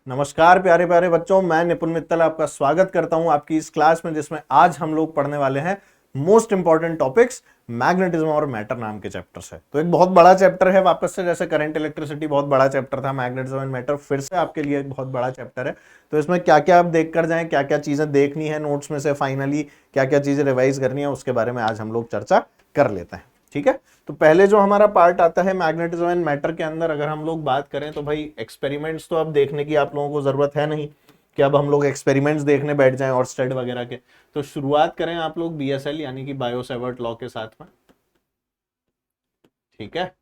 नमस्कार प्यारे प्यारे बच्चों, मैं निपुण मित्तल आपका स्वागत करता हूं आपकी इस क्लास में, जिसमें आज हम लोग पढ़ने वाले हैं मोस्ट इंपॉर्टेंट टॉपिक्स मैग्नेटिज्म और मैटर नाम के चैप्टर से। तो एक बहुत बड़ा चैप्टर है वापस से, जैसे करंट इलेक्ट्रिसिटी बहुत बड़ा चैप्टर था, मैग्नेटिज्म एंड मैटर फिर से आपके लिए एक बहुत बड़ा चैप्टर है। तो इसमें क्या क्या आप देख कर जाएं, क्या क्या चीजें देखनी है नोट्स में से, फाइनली क्या क्या चीजें रिवाइज करनी है, उसके बारे में आज हम लोग चर्चा कर लेते हैं। ठीक है, तो पहले जो हमारा पार्ट आता है मैग्नेटिज्म एंड मैटर के अंदर, अगर हम लोग बात करें तो भाई एक्सपेरिमेंट्स तो अब देखने की आप लोगों को जरूरत है नहीं कि अब हम लोग एक्सपेरिमेंट्स देखने बैठ जाएं और स्टड वगैरह के। तो शुरुआत करें आप लोग बीएसएल यानी कि बायो-सैवर्ट लॉ के साथ में। ठीक है,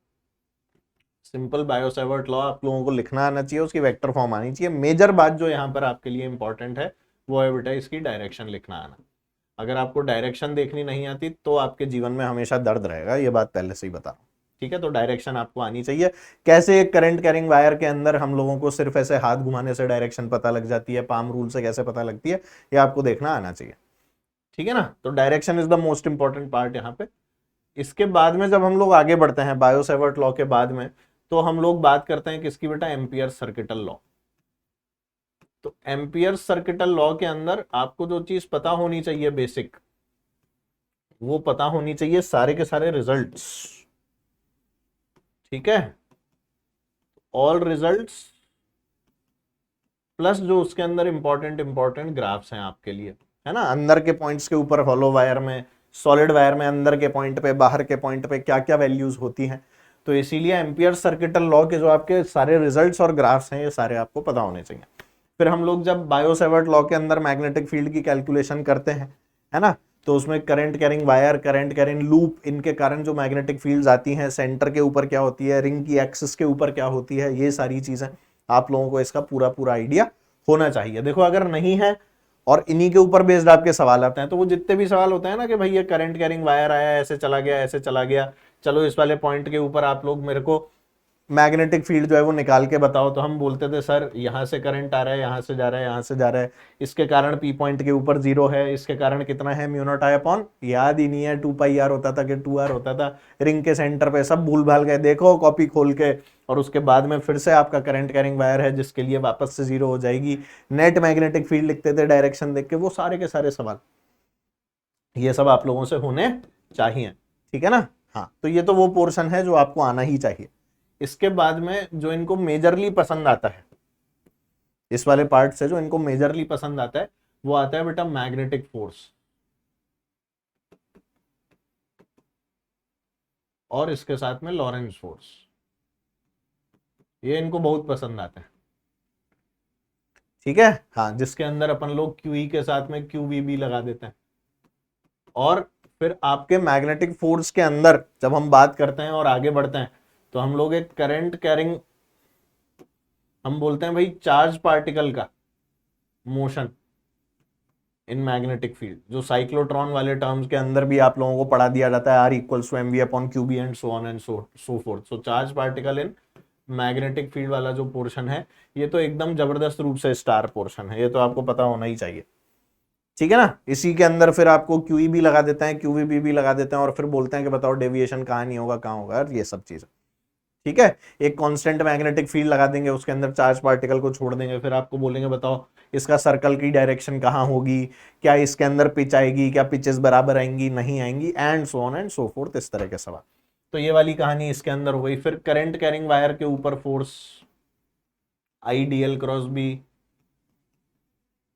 सिंपल बायो-सैवर्ट लॉ आप लोगों को लिखना आना चाहिए, उसकी वेक्टर फॉर्म आनी चाहिए। मेजर बात जो यहाँ पर आपके लिए इंपॉर्टेंट है वो है बेटा इसकी डायरेक्शन लिखना आना। अगर आपको डायरेक्शन देखनी नहीं आती तो आपके जीवन में हमेशा दर्द रहेगा, ये बात पहले से ही बता रहा हूं। ठीक है, तो डायरेक्शन आपको आनी चाहिए। कैसे एक करंट कैरिंग वायर के अंदर हम लोगों को सिर्फ ऐसे हाथ घुमाने से डायरेक्शन पता लग जाती है, पाम रूल से कैसे पता लगती है, ये आपको देखना आना चाहिए। ठीक है ना, तो direction is the most important part यहाँ पे। इसके बाद में जब हम लोग आगे बढ़ते हैं बायो-सैवर्ट लॉ के बाद में, तो हम लोग बात करते हैं किसकी बेटा, एम्पियर सर्किटल लॉ। तो एम्पियर सर्किटल लॉ के अंदर आपको जो चीज पता होनी चाहिए बेसिक, वो पता होनी चाहिए सारे के सारे रिजल्ट्स। ठीक है, ऑल रिजल्ट्स प्लस जो उसके अंदर इंपॉर्टेंट इंपॉर्टेंट ग्राफ्स हैं आपके लिए, है ना। अंदर के पॉइंट्स के ऊपर हॉलो वायर में, सॉलिड वायर में अंदर के पॉइंट पे, बाहर के पॉइंट पे क्या क्या वैल्यूज होती हैं। तो इसीलिए एम्पियर सर्किटल लॉ के जो आपके सारे रिजल्ट्स और ग्राफ्स हैं, ये सारे आपको पता होने चाहिए। फिर हम लोग जब बायो-सैवर्ट लॉ के अंदर मैग्नेटिक फील्ड की कैलकुलेशन करते हैं, है ना, तो उसमें current carrying wire, current carrying loop, इनके कारण जो मैग्नेटिक फील्ड्स आती हैं, सेंटर के ऊपर क्या होती है, रिंग की एक्सिस के ऊपर क्या होती है, ये सारी चीजें आप लोगों को इसका पूरा पूरा आइडिया होना चाहिए। देखो अगर नहीं है और इन्हीं के ऊपर बेस्ड आपके सवाल आते हैं, तो वो जितने भी सवाल होते हैं ना कि भाई ये करंट कैरिंग वायर आया, ऐसे चला गया, ऐसे चला गया, चलो इस वाले पॉइंट के ऊपर आप लोग मेरे को मैग्नेटिक फील्ड जो है वो निकाल के बताओ, तो हम बोलते थे सर यहां से करंट आ रहा है, यहां से जा रहा है, यहां से जा रहा है, इसके कारण पी पॉइंट के ऊपर 0 है, इसके कारण कितना है, म्यू नॉट आई अपॉन, याद ही नहीं है, 2 पाई आर होता था कि 2 आर होता था, रिंग के सेंटर पे सब भूल भाल गए, देखो कॉपी खोल के। और उसके बाद में फिर से आपका करंट कैरिंग वायर है जिसके लिए वापस से 0 हो जाएगी, नेट मैग्नेटिक फील्ड लिखते थे डायरेक्शन देख के, वो सारे के सारे सवाल ये सब आप लोगों से होने चाहिए। ठीक है ना, हाँ, तो ये तो वो पोर्शन है जो आपको आना ही चाहिए। इसके बाद में जो इनको मेजरली पसंद आता है, इस वाले पार्ट से जो इनको मेजरली पसंद आता है, वो आता है बेटा मैग्नेटिक फोर्स, और इसके साथ में लॉरेंस फोर्स, ये इनको बहुत पसंद आता है। ठीक है, हाँ, जिसके अंदर अपन लोग क्यूई के साथ में क्यूवी भी लगा देते हैं। और फिर आपके मैग्नेटिक फोर्स के अंदर जब हम बात करते हैं और आगे बढ़ते हैं, तो हम लोग एक करंट कैरिंग, हम बोलते हैं भाई चार्ज पार्टिकल का मोशन इन मैग्नेटिक फील्ड, जो साइक्लोट्रॉन वाले टर्म्स के अंदर भी आप लोगों को पढ़ा दिया जाता है, R equals to MV upon QB and so on and so forth. So charge particle in magnetic field वाला जो पोर्शन है, ये तो एकदम जबरदस्त रूप से स्टार पोर्शन है, ये तो आपको पता होना ही चाहिए। ठीक है ना, इसी के अंदर फिर आपको क्यूई भी लगा देते हैं, क्यूवी भी लगा देते हैं, और फिर बोलते हैं कि बताओ डेविएशन कहाँ नहीं होगा, कहाँ होगा, ये सब चीजें। ठीक है, एक कांस्टेंट मैग्नेटिक फील्ड लगा देंगे, उसके अंदर चार्ज पार्टिकल को छोड़ देंगे, फिर आपको बोलेंगे बताओ इसका सर्कल की डायरेक्शन कहाँ होगी, क्या इसके अंदर पिच आएगी, क्या पिचेस बराबर आएंगी, नहीं आएंगी, and so on and so fourth, इस तरह के सवाल। तो ये वाली कहानी इसके अंदर हो गई। फिर करंट कैरिंग वायर के ऊपर force I D L cross B,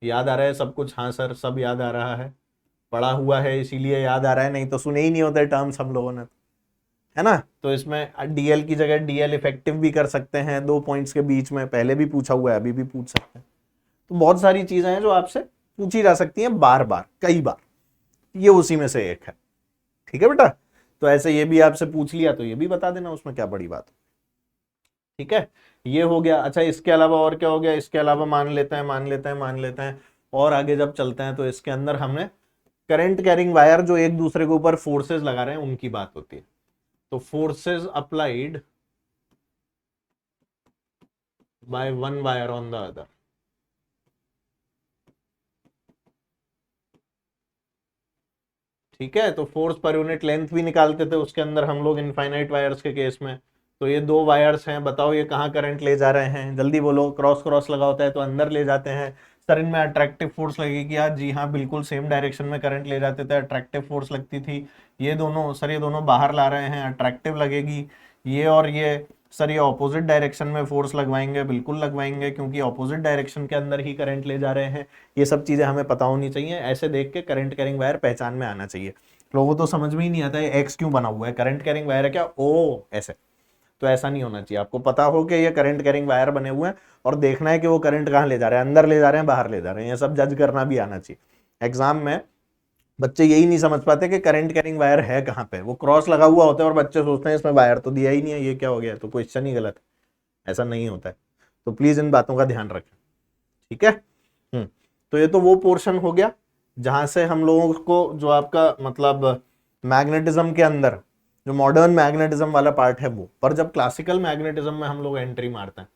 याद आ रहा है सब कुछ? हाँ सर, सब याद आ रहा है, पढ़ा हुआ है इसीलिए याद आ रहा है, नहीं तो सुने ही नहीं होते टर्म्स हम लोगों ने, है ना। तो इसमें डीएल की जगह डीएल इफेक्टिव भी कर सकते हैं, 2 पॉइंट्स के बीच में, पहले भी पूछा हुआ है, अभी भी पूछ सकते हैं। तो बहुत सारी चीजें हैं जो आपसे पूछी जा सकती हैं बार बार, कई बार, ये उसी में से एक है। ठीक है बेटा, तो ऐसे ये भी आपसे पूछ लिया तो ये भी बता देना, उसमें क्या बड़ी बात। ठीक है, ये हो गया। अच्छा, इसके अलावा और क्या हो गया, इसके अलावा मान लेते हैं और आगे जब चलते हैं तो इसके अंदर हमने करंट कैरिंग वायर जो एक दूसरे के ऊपर फोर्सेस लगा रहे हैं उनकी बात होती है। तो forces applied by one wire on the other. ठीक है, तो फोर्स पर यूनिट लेंथ भी निकालते थे उसके अंदर हम लोग इनफाइनाइट वायर्स के केस में, तो ये दो वायर्स हैं, बताओ ये कहाँ करंट ले जा रहे हैं, जल्दी बोलो। क्रॉस क्रॉस लगा होता है तो अंदर ले जाते हैं। सर इनमें अट्रैक्टिव फोर्स लगेगी यार, जी हाँ बिल्कुल सेम डायरेक्शन में करंट ले जाते थे, अट्रैक्टिव फोर्स लगती थी। ये दोनों सर, ये दोनों बाहर ला रहे हैं, अट्रैक्टिव लगेगी। ये और ये सर, ये ऑपोजिट डायरेक्शन में फोर्स लगवाएंगे, बिल्कुल लगवाएंगे, क्योंकि ऑपोजिट डायरेक्शन के अंदर ही करंट ले जा रहे हैं। ये सब चीजें हमें पता होनी चाहिए, ऐसे देख के करंट कैरिंग वायर पहचान में आना चाहिए। लोगों तो समझ में ही नहीं आता है एक्स क्यों बना हुआ है, करंट कैरिंग वायर है क्या, ओ ऐसे। तो ऐसा नहीं होना चाहिए, आपको पता हो कि ये करंट कैरिंग वायर बने हुए हैं और देखना है कि वो करंट कहाँ ले जा रहे हैं, अंदर ले जा रहे हैं, बाहर ले जा रहे हैं, ये सब जज करना भी आना चाहिए। एग्जाम में बच्चे यही नहीं समझ पाते कि करंट कैरिंग वायर है कहाँ पे, वो क्रॉस लगा हुआ होता है और बच्चे सोचते हैं इसमें वायर तो दिया ही नहीं है, ये क्या हो गया, तो क्वेश्चन ही गलत है। ऐसा नहीं होता है, तो प्लीज इन बातों का ध्यान रखें, ठीक है। तो ये तो वो पोर्शन हो गया जहां से हम लोगों को, जो आपका मतलब मैग्नेटिज्म के अंदर जो मॉडर्न मैग्नेटिज्म वाला पार्ट है वो। पर जब क्लासिकल मैग्नेटिज्म में हम लोग एंट्री मारते हैं,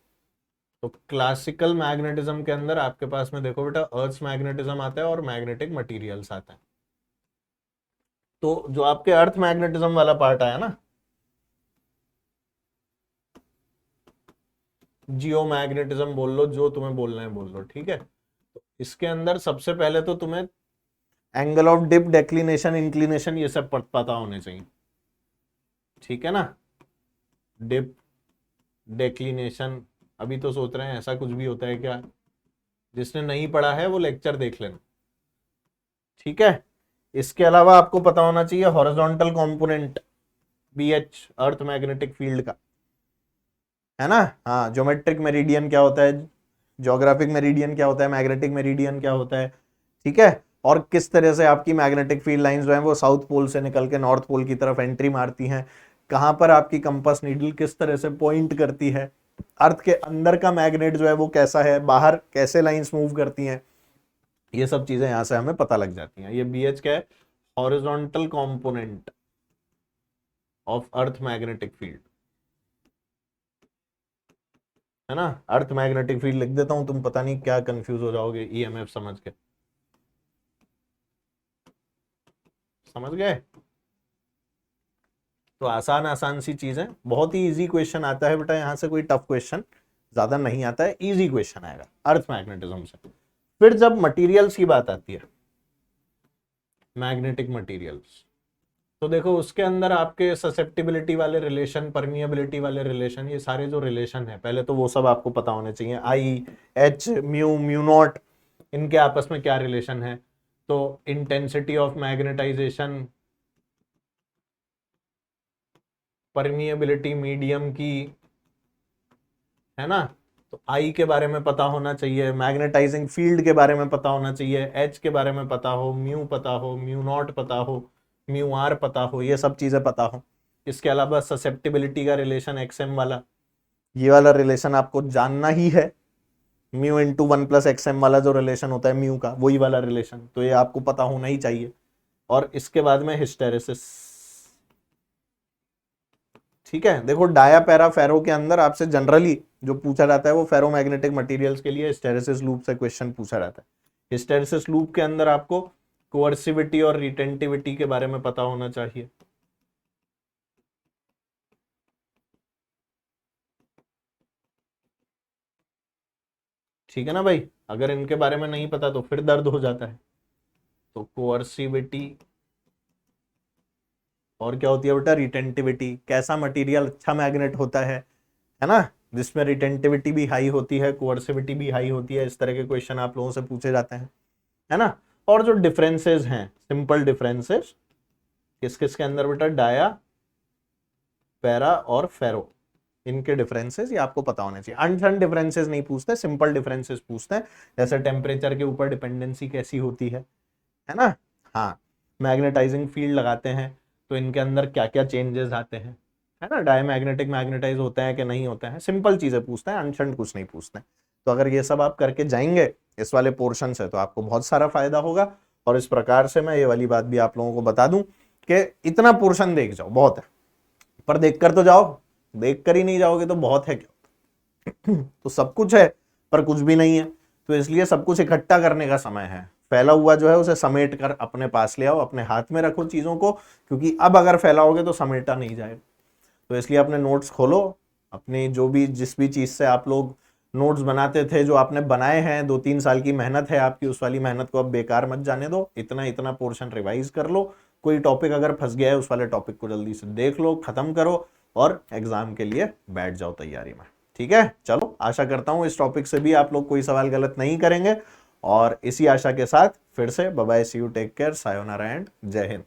तो क्लासिकल मैग्नेटिज्म के अंदर आपके पास में देखो बेटा, अर्थ मैग्नेटिज्म आता है और मैग्नेटिक मटेरियल्स आता है। तो जो आपके अर्थ मैग्नेटिज्म वाला पार्ट आया ना, जियो मैग्नेटिज्म बोल लो, जो तुम्हें बोलना है बोल लो, ठीक है। तो इसके अंदर सबसे पहले तो तुम्हें angle of dip, declination, inclination, ये सब पता होने चाहिए, ठीक है ना। डिप, डेक्लिनेशन, अभी तो सोच रहे हैं ऐसा कुछ भी होता है क्या, जिसने नहीं पढ़ा है वो लेक्चर देख लेना, ठीक है। इसके अलावा आपको पता होना चाहिए horizontal component, BH, earth magnetic field का, है ना। हाँ, ज्योमेट्रिक मेरिडियन क्या होता है, ज्योग्राफिक मेरिडियन क्या होता है, मैग्नेटिक मेरिडियन क्या होता है, ठीक है। और किस तरह से आपकी मैग्नेटिक फील्ड लाइंस जो है वो साउथ पोल से निकल के नॉर्थ पोल की तरफ एंट्री मारती हैं, कहां पर आपकी कंपास नीडल किस तरह से पॉइंट करती है, अर्थ के अंदर का मैग्नेट जो है वो कैसा है, बाहर कैसे लाइंस मूव करती हैं, ये सब चीजें यहां से हमें पता लग जाती हैं। ये बीएच क्या है, horizontal component of earth magnetic field, है ना। अर्थ मैग्नेटिक फील्ड लिख देता हूं, तुम पता नहीं क्या कंफ्यूज हो जाओगे ईएमएफ समझ के, समझ गए। तो आसान आसान सी चीजें, बहुत ही इजी क्वेश्चन आता है बेटा यहाँ से, कोई टफ क्वेश्चन ज्यादा नहीं आता है, इजी क्वेश्चन आएगा अर्थ मैग्नेटिज्म से। फिर जब मटेरियल्स की बात आती है, मैग्नेटिक मटेरियल्स, तो देखो उसके अंदर आपके ससेप्टिबिलिटी वाले रिलेशन, परमिएबिलिटी वाले रिलेशन, ये सारे जो रिलेशन है पहले तो वो सब आपको पता होने चाहिए। आई, एच, म्यू, म्यू नॉट, इनके आपस में क्या रिलेशन है। तो intensity of magnetization, permeability medium की, है ना। तो आई के बारे में पता होना चाहिए, मैग्नेटाइजिंग फील्ड के बारे में पता होना चाहिए, एच के बारे में पता हो, म्यू पता हो, म्यू नॉट पता हो, म्यू आर पता हो, ये सब चीजें पता हो। इसके अलावा ससेप्टिबिलिटी का रिलेशन एक्सएम वाला, ये वाला रिलेशन आपको जानना ही है, म्यू इंटू 1+XM वाला जो रिलेशन होता है म्यू का, वही वाला रिलेशन, तो ये आपको पता होना ही चाहिए। और इसके बाद में हिस्टेरेसिस, ठीक है। देखो डाया, पैरा, फेरो के अंदर आपसे जनरली जो पूछा जाता है वो फेरोमैग्नेटिक मटेरियल्स के लिए हिस्टेरेसिस लूप से क्वेश्चन पूछा जाता है। हिस्टेरेसिस लूप के अंदर आपको कोअर्सिविटी और रिटेंटिविटी के बारे में पता होना चाहिए, ठीक है ना भाई। अगर इनके बारे में नहीं पता तो फिर दर्द हो जाता है। तो कोअर्सिविटी और क्या होती है बेटा, रिटेंटिविटी, कैसा मटेरियल अच्छा मैग्नेट होता है ना, जिसमें रिटेंटिविटी भी हाई होती है, कोअर्सिविटी भी हाई होती है, इस तरह के क्वेश्चन आप लोगों से पूछे जाते हैं, है ना। और जो डिफरेंसेस हैं, सिंपल डिफरेंसेस, किस किस के अंदर बेटा, डाया, पैरा और फेरो, इनके डिफरेंसेस ये आपको पता होने चाहिए। अनसन डिफरेंसेस नहीं पूछते, सिंपल डिफरेंसेस पूछते हैं, जैसे टेम्परेचर के ऊपर डिपेंडेंसी कैसी होती है ना। हाँ, मैग्नेटाइजिंग फील्ड लगाते हैं तो इनके अंदर क्या क्या चेंजेस आते हैं, है ना। डायमैग्नेटिक मैग्नेटाइज होते हैं कि नहीं होते हैं, सिंपल चीजें पूछते हैं, अनशन कुछ नहीं पूछते हैं। तो अगर ये सब आप करके जाएंगे इस वाले पोर्शन से तो आपको बहुत सारा फायदा होगा। और इस प्रकार से मैं ये वाली बात भी आप लोगों को बता दूं कि इतना पोर्शन देख जाओ बहुत है, पर देख कर तो जाओ, देख कर ही नहीं जाओगे तो बहुत है क्या। तो सब कुछ है पर कुछ भी नहीं है, तो इसलिए सब कुछ इकट्ठा करने का समय है। फैला हुआ जो है उसे समेट कर अपने पास ले आओ, अपने हाथ में रखो चीजों को, क्योंकि अब अगर फैलाओगे तो समेटा नहीं जाएगा। तो इसलिए अपने नोट्स खोलो, अपनी जो भी जिस भी चीज़ से आप लोग नोट्स बनाते थे, जो आपने बनाए हैं, 2-3 साल की मेहनत है आपकी, उस वाली मेहनत को अब बेकार मत जाने दो। इतना इतना पोर्शन रिवाइज कर लो, कोई टॉपिक अगर फंस गया है उस वाले टॉपिक को जल्दी से देख लो, खत्म करो और एग्जाम के लिए बैठ जाओ तैयारी में। ठीक है, चलो आशा करता हूं इस टॉपिक से भी आप लोग कोई सवाल गलत नहीं करेंगे, और इसी आशा के साथ फिर से bye bye, see you, take care, sayonara and जय हिंद।